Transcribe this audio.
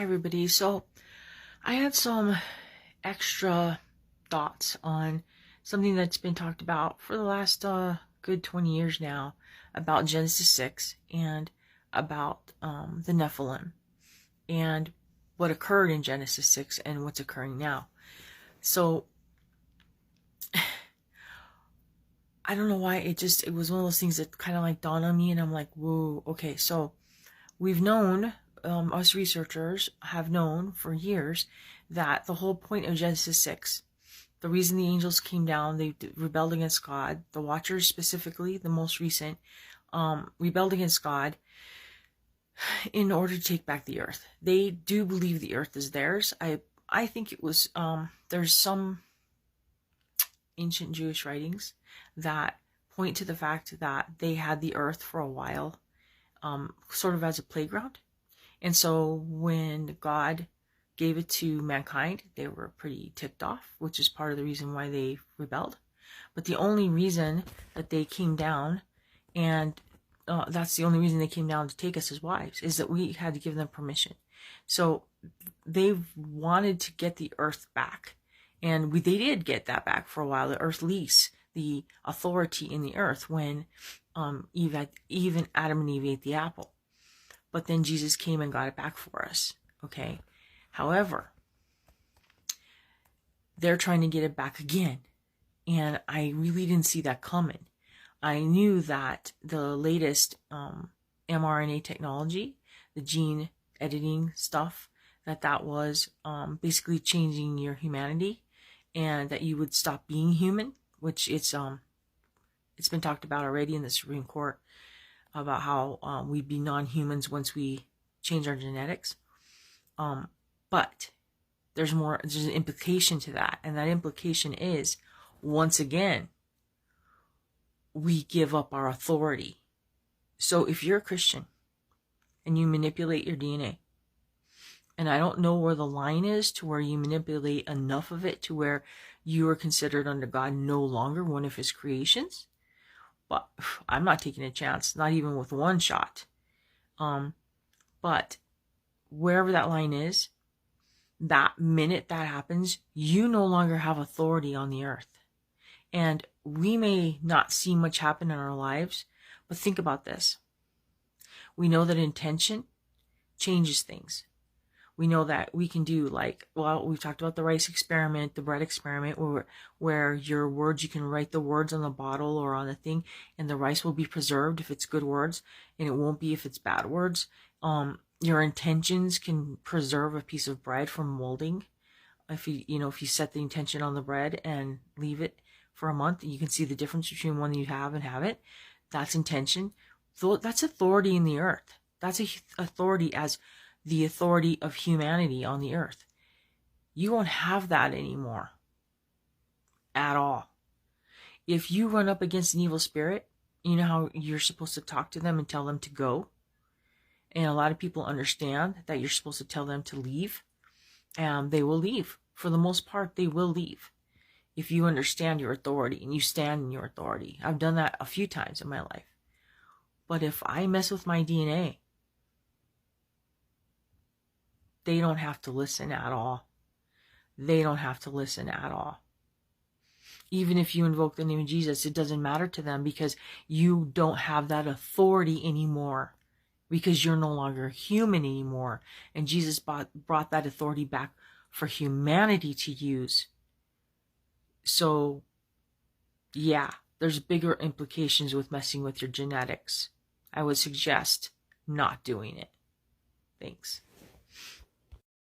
Everybody. So I had some extra thoughts on something that's been talked about for the last good 20 years now about Genesis 6 and about the Nephilim and what occurred in Genesis 6 and what's occurring now. So I don't know why it was one of those things that kind of like dawned on me, and I'm like, whoa, okay. So we've known, us researchers have known for years that the whole point of Genesis 6, the reason the angels came down, they rebelled against God. The Watchers specifically, the most recent, rebelled against God in order to take back the earth. They do believe the earth is theirs. I think it was, there's some ancient Jewish writings that point to the fact that they had the earth for a while, sort of as a playground. And so when God gave it to mankind, they were pretty ticked off, which is part of the reason why they rebelled. But the only reason that they came down, and that's the only reason they came down to take us as wives, is that we had to give them permission. So they wanted to get the earth back. And they did get that back for a while, the earth lease, the authority in the earth when even Adam and Eve ate the apple. But then Jesus came and got it back for us, okay? However, they're trying to get it back again. And I really didn't see that coming. I knew that the latest mRNA technology, the gene editing stuff, that was basically changing your humanity, and that you would stop being human, which it's been talked about already in the Supreme Court about how we'd be non-humans once we change our genetics. But there's an implication to that, and that implication is, once again, we give up our authority. So if you're a Christian and you manipulate your DNA, and I don't know where the line is to where you manipulate enough of it to where you are considered under God no longer one of his creations, but I'm not taking a chance, not even with one shot. But wherever that line is, that minute that happens, you no longer have authority on the earth. And we may not see much happen in our lives, but think about this. We know that intention changes things. We know that we can do, like, well, we've talked about the rice experiment, the bread experiment, where your words, you can write the words on the bottle or on the thing, and the rice will be preserved if it's good words, and it won't be if it's bad words. Your intentions can preserve a piece of bread from molding. If you set the intention on the bread and leave it for a month, you can see the difference between one you have and have it. That's intention. That's authority in the earth. That's authority as the authority of humanity on the earth. You won't have that anymore at all. If you run up against an evil spirit, you know how you're supposed to talk to them and tell them to go? And a lot of people understand that you're supposed to tell them to leave, and they will leave. For the most part, they will leave if you understand your authority and you stand in your authority. I've done that a few times in my life. But if I mess with my DNA, they don't have to listen at all. They don't have to listen at all. Even if you invoke the name of Jesus, it doesn't matter to them, because you don't have that authority anymore, because you're no longer human anymore. And Jesus brought that authority back for humanity to use. So, yeah, there's bigger implications with messing with your genetics. I would suggest not doing it. Thanks.